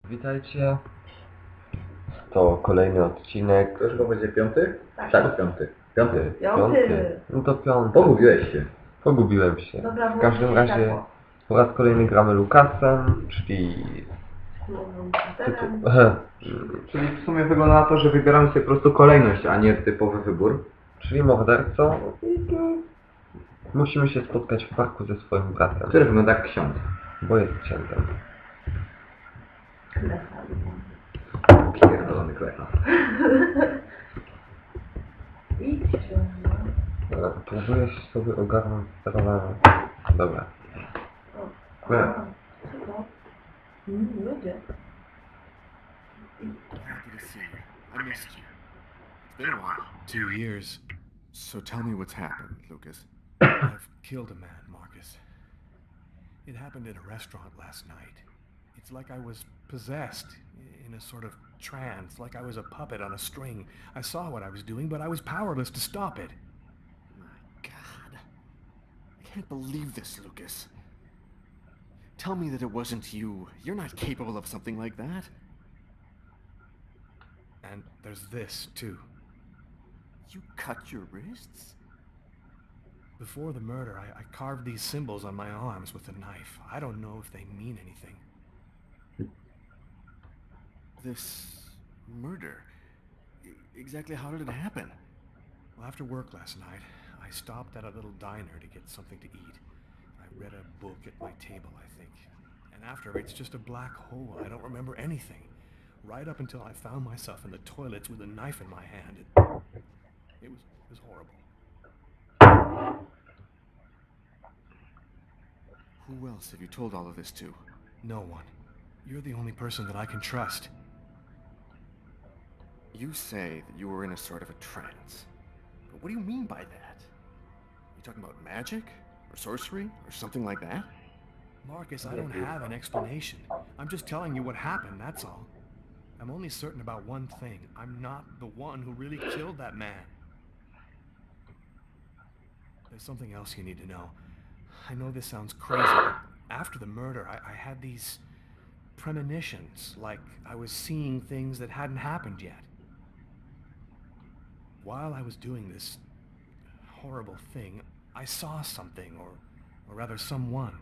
Witajcie. To kolejny odcinek. To już chyba będzie piąty? Tak. Piąty. Piąty. No to piąty. Pogubiłeś się. Pogubiłem się. Dobra, w każdym razie po raz kolejny gramy Lukasem, czyli... Czyli w sumie wygląda na to, że wybieramy sobie po prostu kolejność, a nie typowy wybór. Czyli mordercą. Musimy się spotkać w parku ze swoim bratem. Który wygląda jak ksiądz. Bo jest księdzem. Pierdolony klesa. Próbuję sobie ogarnąć sterowanie. Dobra. Ludzie. Happy to see you. I missed you. It's been a while. 2 years. So tell me what's happened, Lucas. I've killed a man, Marcus. It happened in a restaurant last night. It's like I was possessed, in a sort of trance, like I was a puppet on a string. I saw what I was doing, but I was powerless to stop it. My God. I can't believe this, Lucas. Tell me that it wasn't you. You're not capable of something like that. And there's this, too. You cut your wrists? Before the murder, I carved these symbols on my arms with a knife. I don't know if they mean anything. This murder? Exactly how did it happen? Well, after work last night, I stopped at a little diner to get something to eat. I read a book at my table, I think. And after, it's just a black hole. I don't remember anything. Right up until I found myself in the toilets with a knife in my hand. It was horrible. Who else have you told all of this to? No one. You're the only person that I can trust. You say that you were in a sort of a trance. But what do you mean by that? You talking about magic? Or sorcery? Or something like that? Marcus, I don't have an explanation. I'm just telling you what happened, that's all. I'm only certain about one thing. I'm not the one who really killed that man. There's something else you need to know. I know this sounds crazy, but after the murder, I had these premonitions, like I was seeing things that hadn't happened yet. While I was doing this horrible thing, I saw something, or rather someone.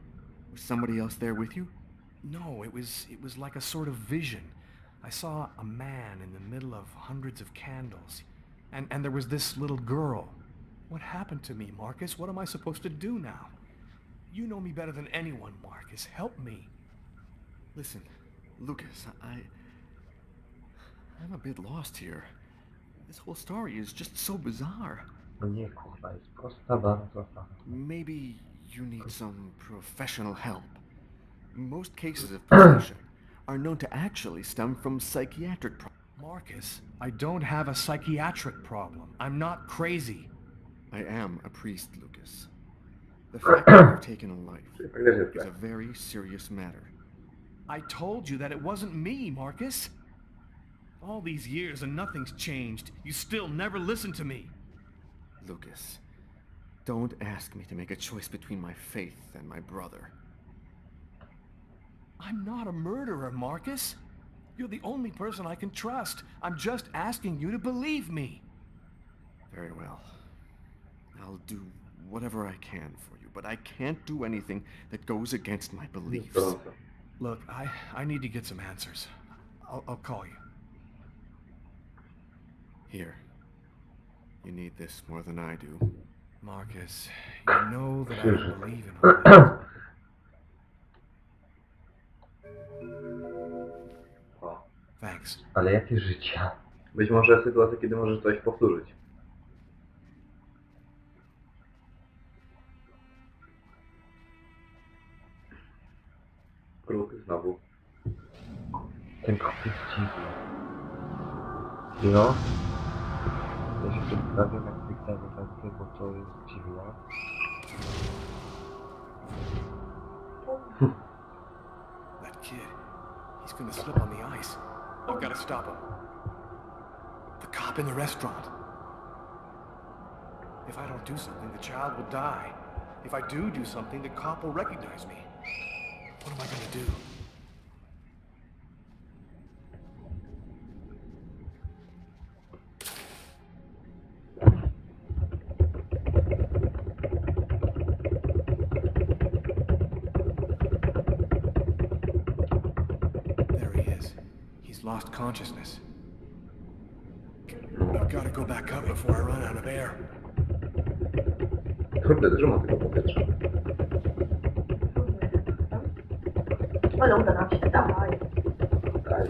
Was somebody else there with you? No, it was like a sort of vision. I saw a man in the middle of hundreds of candles, and there was this little girl. What happened to me, Marcus? What am I supposed to do now? You know me better than anyone, Marcus. Help me. Listen, Lucas, I'm a bit lost here. This whole story is just so bizarre. No nie, kurwa, jest prosta, bardzo. Maybe you need some professional help. Most cases of possession are known to actually stem from psychiatric problems. Marcus, I don't have a psychiatric problem. I'm not crazy. I am a priest, Lucas. The fact that you've taken a life is a very serious matter. I told you that it wasn't me, Marcus. All these years and nothing's changed. You still never listen to me. Lucas, don't ask me to make a choice between my faith and my brother. I'm not a murderer, Marcus. You're the only person I can trust. I'm just asking you to believe me. Very well. I'll do whatever I can for you, but I can't do anything that goes against my beliefs. Look, I need to get some answers. I'll call you. Here. You need this more than I do. Marcus, you know that I don't believe in all that. Thanks. Ale jakie życia? Być może sytuacja, kiedy możesz coś powtórzyć. Kruchy znowu. Ten kot jest dziwny. No. Ja się przedstawiam jak dyktator takie, bo to jest dziwne. That kid, he's gonna slip on the ice. I've got to stop him. The cop in the restaurant. If I don't do something, the child will die. If I do something, the cop will recognize me. What am I gonna do? lost consciousness. I've got to go back up before I run out of air. Kurde, dużo ma tego powietrza. Ale uda nam się, dawaj. Daj.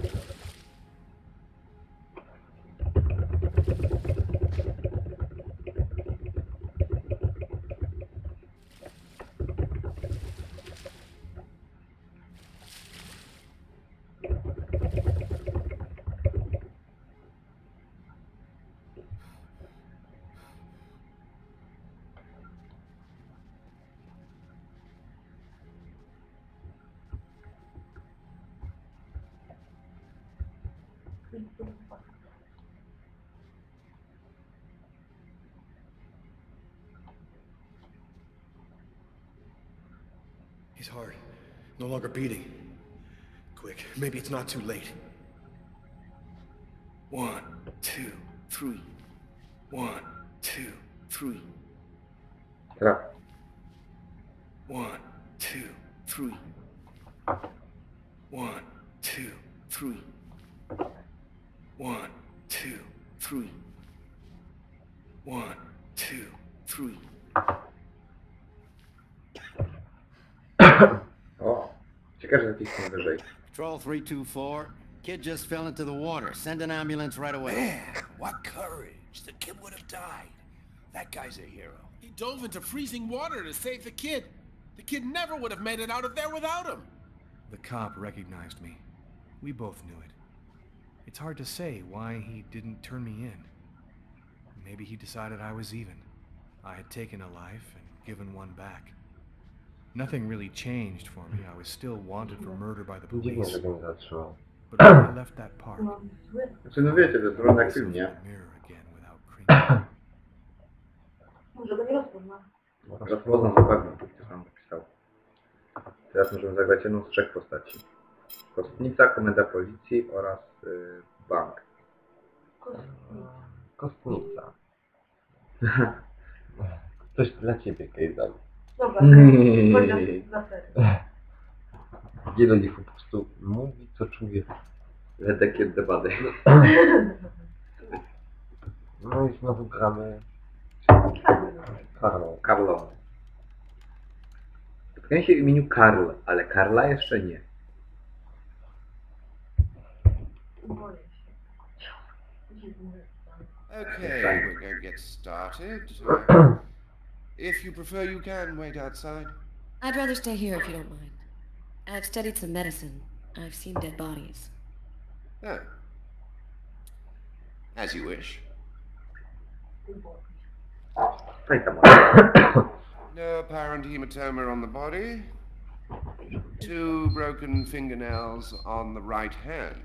His heart, no longer beating. Quick, maybe it's not too late. 1, 2, 3. 1, 2, 3. Traf. 1, 2, 3. 1, 2, 3. 1, 2, 3. 1, 2, 3. O, ciekawe, że nacisnę wyżej. Patrol 324. Kid just fell into the water. Send an ambulance right away. Man, what courage. The kid would have died. That guy's a hero. He dove into freezing water to save the kid. The kid never would have made it out of there without him. The cop recognized me. We both knew it. It's hard to say why he didn't turn me in. Maybe he decided I was even. I had taken a life and given one back. Nothing really changed for me. I was still wanted for murder by the Dziwnie, police. że go nie zatrzymał. But when I left that park, No, zły. Znaczy, no wiecie, to jest wygląda jak I saw film, the nie? mirror again without cringing. Może go nie rozpozna. Rozpoznam zapewne, ktoś nam napisał. Teraz możemy zagrać jedną z 3 postaci. Kostnica, komenda policji oraz bank. Kostnica. Coś dla ciebie, Kejzal. Dobra, chodź na serię. Jeden ich po prostu mówi, co czuje. Let the kid the body. No i znowu gramy Karlą. Karlo. Spotkałem się w imieniu Karl, ale Karla jeszcze nie. Boję się. Dziwny. Okay, we're going to get started. If you prefer, you can wait outside. I'd rather stay here if you don't mind. I've studied some medicine. I've seen dead bodies. Oh. As you wish. Faj tam. No apparent hematoma on the body. 2 broken fingernails on the right hand.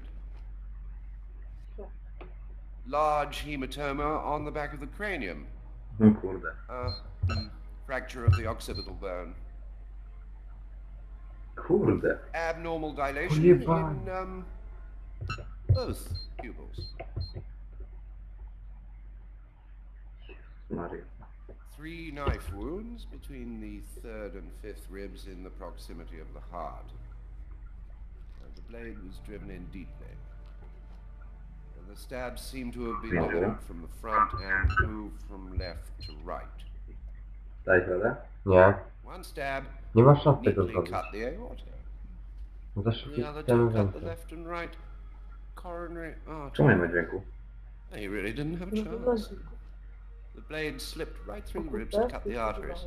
Large hematoma on the back of the cranium. No kurde. Fracture of the occipital bone. Kurde. Abnormal dilation Pojebane. in both pupils. Maria. 3 knife wounds between the 3rd and 5th ribs in the proximity of the heart. The blade was driven in deeply. The stabs seem to have been delivered from the front and moved from left to right. Daj radę? Nie, One stab nie masz szans tego neatly zrobić. cut the aorta. Za The szybkie other systemy two cut the więcej. left and right coronary Czemu nie artery. ma dźwięku? No, you really didn't have a No to chance. The blade slipped right through the ribs and cut the arteries.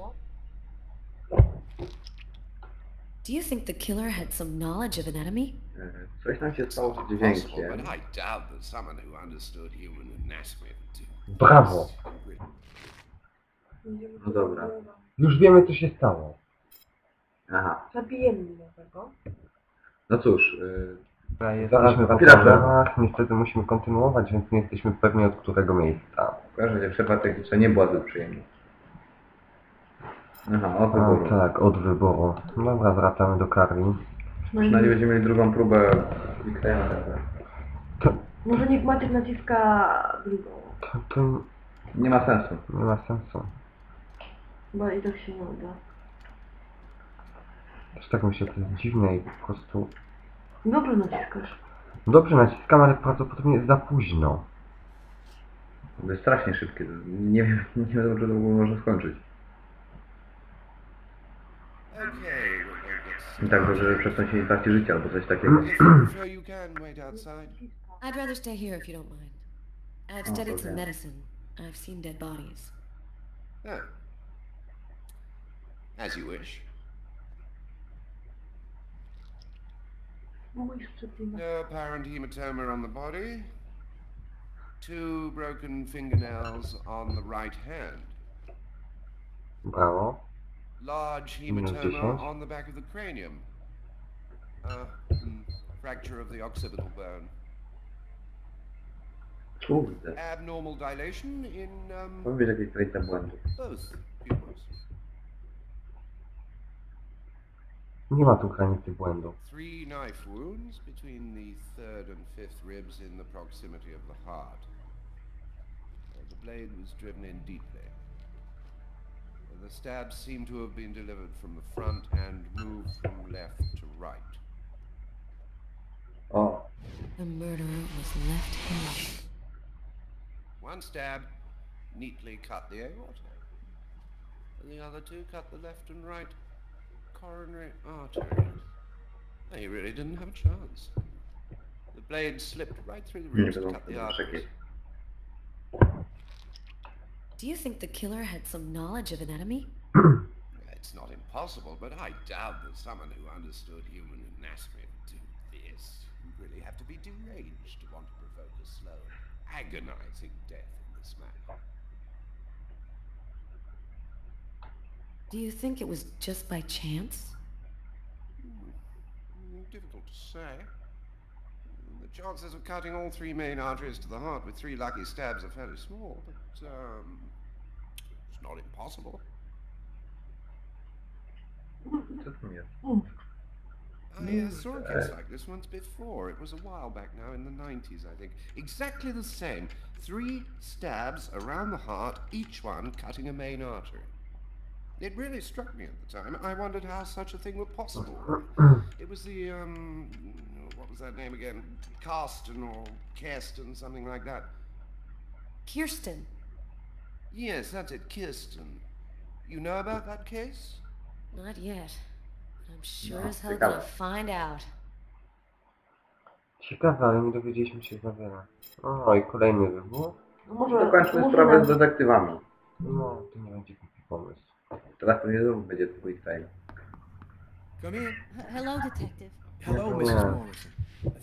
Do you think the killer had some knowledge of anatomy? Coś nam się It's stało not z impossible, dźwiękiem. but I doubt that someone who understood human anatomy would do. Brawo! No dobra. Już wiemy, co się stało. Aha. Zabijemy nowego. No cóż, Jesteśmy w chwila, problemach, niestety musimy kontynuować, więc nie jesteśmy pewni, od którego miejsca. w każdym razie przerwa techniczna nie była zbyt przyjemna. Aha, od A, wyboru. tak, od wyboru. Dobra, wracamy do Karli. Przynajmniej będziemy mieli drugą próbę i klejemy tak. Może niech Maciek naciska drugą. To Nie ma sensu. nie ma sensu. Bo i tak się nie uda. Też tak myślę, to jest dziwne i po prostu... Dobrze naciskasz. Dobrze, naciskam, ale prawdopodobnie jest za późno. To jest strasznie szybkie. Nie wiem, czy to można skończyć. Okay, we'll go get I tak dobrze, że przez to się nie traci życia albo coś takiego. If you prefer, you can wait outside. I'd rather stay here if you don't mind. I've Oh, studied some okay. medicine. I've seen dead bodies. Oh. As you wish. No apparent hematoma on the body. 2 broken fingernails on the right hand. Brawo. Large Minus hematoma 10. on the back of the cranium. Fracture of the occipital bone. Kurde. Abnormal dilation in Powiem, jakieś kręte błędy. both pupils. Nie ma tu granicy błędu. 3 knife wounds between the 3rd and 5th ribs in the proximity of the heart. The blade was driven in deeply. The stabs seem to have been delivered from the front and moved from left to right. O, The murderer was left-handed. 1 stab neatly cut the aorta. And the other 2 cut the left and right coronary arteries. He really didn't have a chance. The blade slipped right through the nie ribs and będą cut the wtedy arteries. takie. Do you think the killer had some knowledge of anatomy? It's not impossible, but I doubt that someone who understood human anatomy would do this. You really have to be deranged to want to provoke a slow, agonizing death in this manner. Do you think it was just by chance? Difficult to say. The chances of cutting all 3 main arteries to the heart with 3 lucky stabs are fairly small, but it's not impossible. Co tam jest? I saw a case like this once before. It was a while back now, in the 90s, I think. Exactly the same. 3 stabs around the heart, each one cutting a main artery. It really struck me at the time. I wondered how such a thing were possible. It was the, what was that name again? Carsten or Kirsten, something like that. Kirsten. Yes, that's it, Kirsten. You know about that case? Not yet. But I'm sure No, as hell ciekawe. gonna find out. Ciekawe, ale nie dowiedzieliśmy się za wiele. O, i kolejny wybuch. Dokończmy sprawę z detektywami. No, to nie będzie głupi pomysł. Teraz pewnie znów będzie twój time. Come in. Hello, detective. Hello, Yeah. Mrs. Morrison.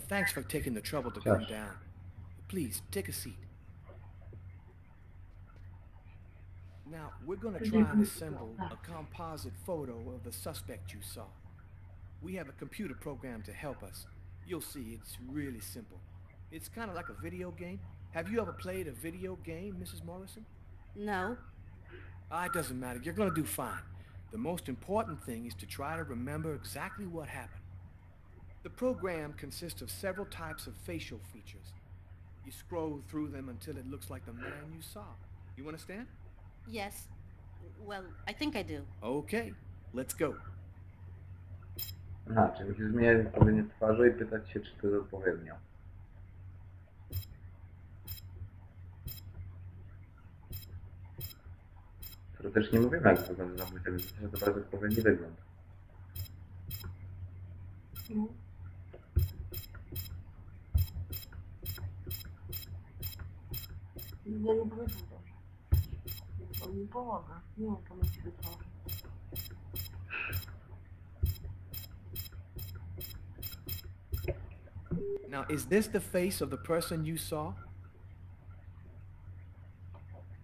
Thanks for taking the trouble to come Yes. down. Please, take a seat. Now, we're going to try and assemble a composite photo of the suspect you saw. We have a computer program to help us. You'll see, it's really simple. It's kind of like a video game. Have you ever played a video game, Mrs. Morrison? No. It doesn't matter. You're going to do fine. The most important thing is to try to remember exactly what happened. The program consists of several types of facial features. You scroll through them until it looks like the man you saw. You understand? Yes. Well, I think I do. Okay, let's go. Aha, czyli musisz zmieniać odpowiednie twarze i pytać się, czy to jest odpowiednio. To też nie mówimy, jak wygląda zabójca, więc to bardzo odpowiedni wygląd. Ja nie powiedział dobrze. On mi pomaga. Nie mam pamięci do twarzy. Now, is this the face of the person you saw?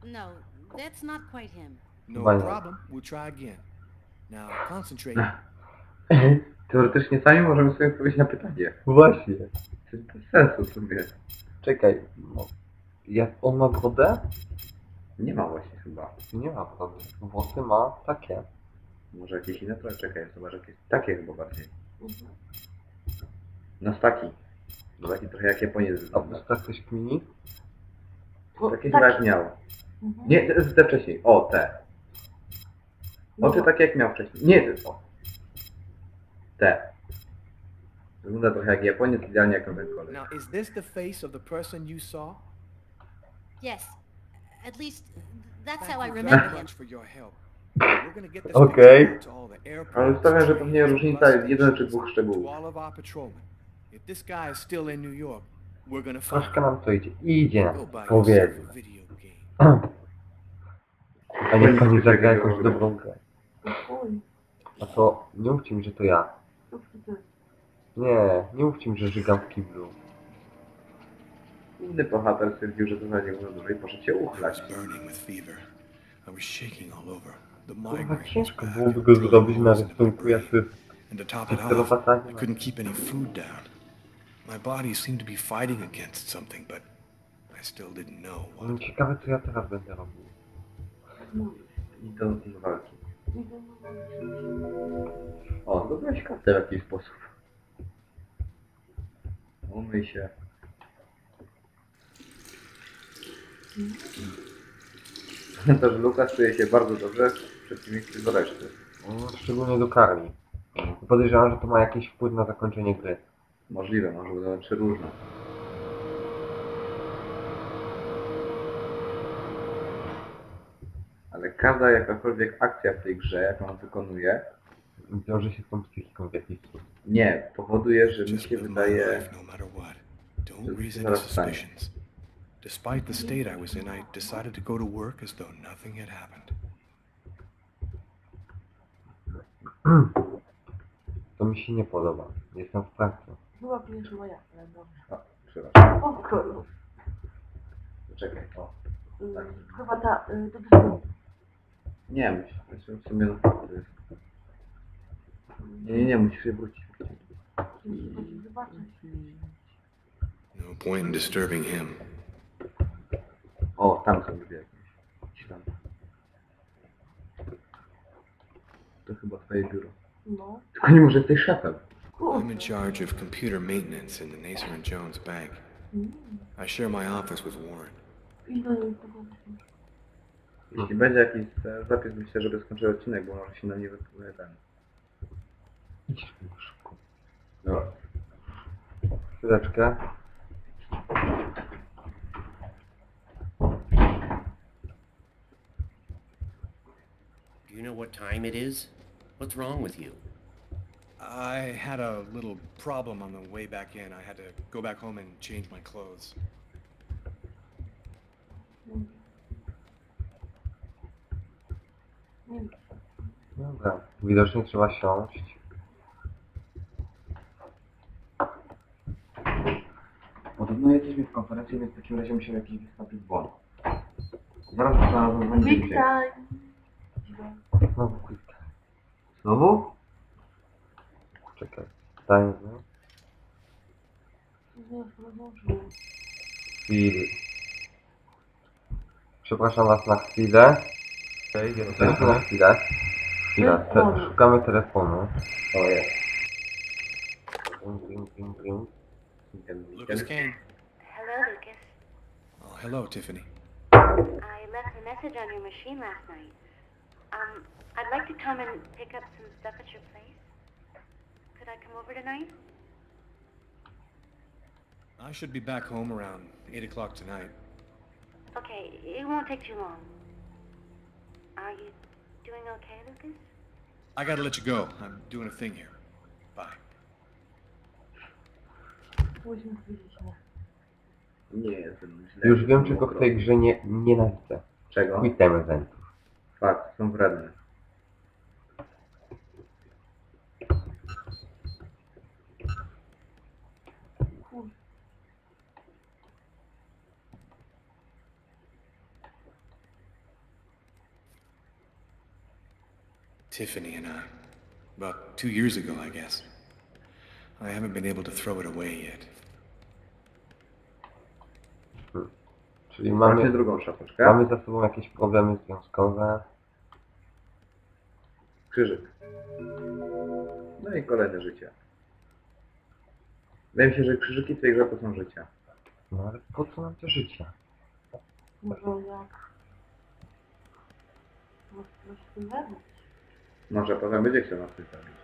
No, that's not quite him. No Why not? problem. We'll try again. Now, concentrate. Teoretycznie sami możemy sobie odpowiedzieć na pytanie. Właśnie. To jest bez sensu sobie. Czekaj, no. Jak on ma brodę? Nie ma właśnie chyba. Nie ma brody. Włosy ma takie. Może jakieś inne trochę, czekaj, zobacz jakieś takie chyba bardziej. No taki. No taki trochę jak Japoniec A wygląda. tak ktoś kmini? Takie chyba jak miał. Nie, te wcześniej. O, te. Oczy takie jak miał wcześniej. Nie, o. Te. Wygląda trochę jak Japoniec, idealnie jak ten koleś. Now, is this the face of the person you saw? Yes. At least, that's Thank how I you remember very him. much for your help. We're gonna get this Okej. picture out to all the Ale airports, stawiam, że trains, pewnie różnica bus jest jeden czy stations, dwóch to szczegółów. all of our patrolmen. If this guy is still in New York, we're gonna find Troszkę him. nam to idzie. Idzie Go nam, buy yourself powiedzmy. a video game. A niech pani zagra jakąś dobrą grę. Chuj. A to nie mówcie mi, że to ja. To ty. Nie mówcie mi, że żygam w kiblu. Inny bohater stwierdził, że to za niego dłużej poszedł się I uchlać. was burning with fever. I was shaking all over. The Kurwa, migraine was ciężko back, byłoby go drilling zrobić na holes into my rysunku, jak brain. to And to top it jest off, kierowawanie. I couldn't keep any food down. My body seemed to be fighting against something, but I still didn't know what. Ciekawe, co ja teraz będę robił. I do walki. O, zdobyłeś kartę w jakiś sposób. Umyj się. To, że Lukas czuje się bardzo dobrze w przeciwieństwie do reszty. Szczególnie do Karli. Podejrzewam, że to ma jakiś wpływ na zakończenie gry. Możliwe, może wydawać się różne. Ale każda jakakolwiek akcja w tej grze, jaką on wykonuje, Wiąże się z tą psychiką w jakiś sposób. nie, powoduje, że mi Just się live my wydaje, life no matter what. że Don't coś raise się any zaraz stanie. suspicions. Despite the state I was in, I decided to go to work as though nothing had happened. To mi się nie podoba. Jestem w pracy. Była pierwsza moja, ale dobra. O, przepraszam. O kurwa. Czekaj, o. Tak. Chyba ta, to jest... Nie, myślę w sumie, to jest... Nie, musisz się wrócić. No point in disturbing him. O, tam są drzwi jakieś. Tam. To chyba twoje biuro. No. Tylko nie może jesteś szefem. I'm in charge of computer maintenance in the Naser and Jones bank. I share my office with Warren. Ile jest tego? Jeśli będzie jakiś zapis, myślę, żeby skończył odcinek, bo może się na nie wypłynie ten. Idź szybko. Dobra. Chwileczkę. Do you know what time it is? What's wrong with you? I had a little problem on the way back in. I had to go back home and change my clothes. Dobra. Widocznie trzeba siąść. Podobno jesteśmy w konferencji, więc w takim razie musimy jakiś wystąpić błąd. Zaraz znalazłem będzie Big gdzie. time. Znowu quick. Znowu? Czekaj. Stajemy. Chwilę. Przepraszam was na chwilę. Okej, jesteśmy na chwilę. Chwila. Szukamy telefonu. O, jest. Ring, ring, ring. Lucas came. Hello, Lucas. Oh, hello, Tiffany. I left a message on your machine last night. I'd like to come and pick up some stuff at your place. Could I come over tonight? I should be back home around 8 o'clock tonight. Okay, it won't take too long. Are you doing okay, Lucas? I gotta let you go. I'm doing a thing here. Bye. Musimy powiedzieć nie. Nie jestem źle. Już wiem, czego w tej grze nienawidzę. Czego? Quick time eventów. Fakt, są wredne. Tiffany and I. About 2 years ago, I guess. I haven't been able to throw it away yet. Czyli Mamy drugą szafeczkę. mamy za sobą jakieś problemy związkowe. Krzyżyk. No i kolejne życie. Wydaje mi się, że krzyżyki w tej grze to są życia. No ale po co nam te życia? Może jak... Może coś z tym robić. Może potem będzie chciał nas coś zabić.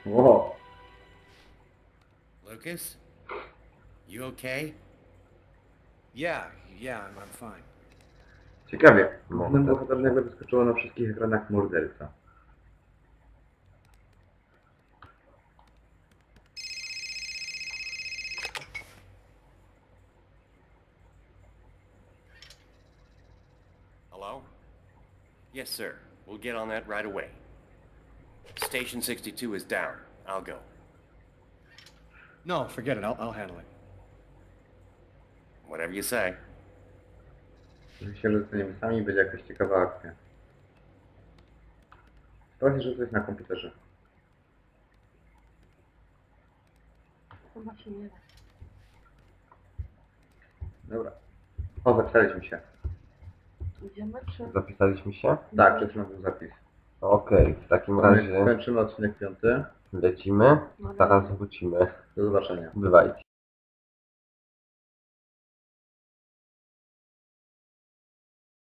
Ło. Lucas? You okay? Yeah, I'm fine. Ciekawie. No, Głównym tak. bohaterem nagle wyskoczyło na wszystkich ekranach morderca. Hello? Yes, sir. We'll get on that right away. Station 62 is down. I'll go. No, forget it. I'll handle it. Whatever you say. Myślę, że zostaniemy sami, będzie jakaś ciekawa akcja. Sprawdź, że to jest na komputerze. Chyba się nie da. Dobra. O, zapisaliśmy się. Idziemy czy... Zapisaliśmy się? Tak, przed chwilą był zapis. Okej, w takim razie Kończymy odcinek 5. lecimy, No zaraz wrócimy. Do zobaczenia. Bywajcie.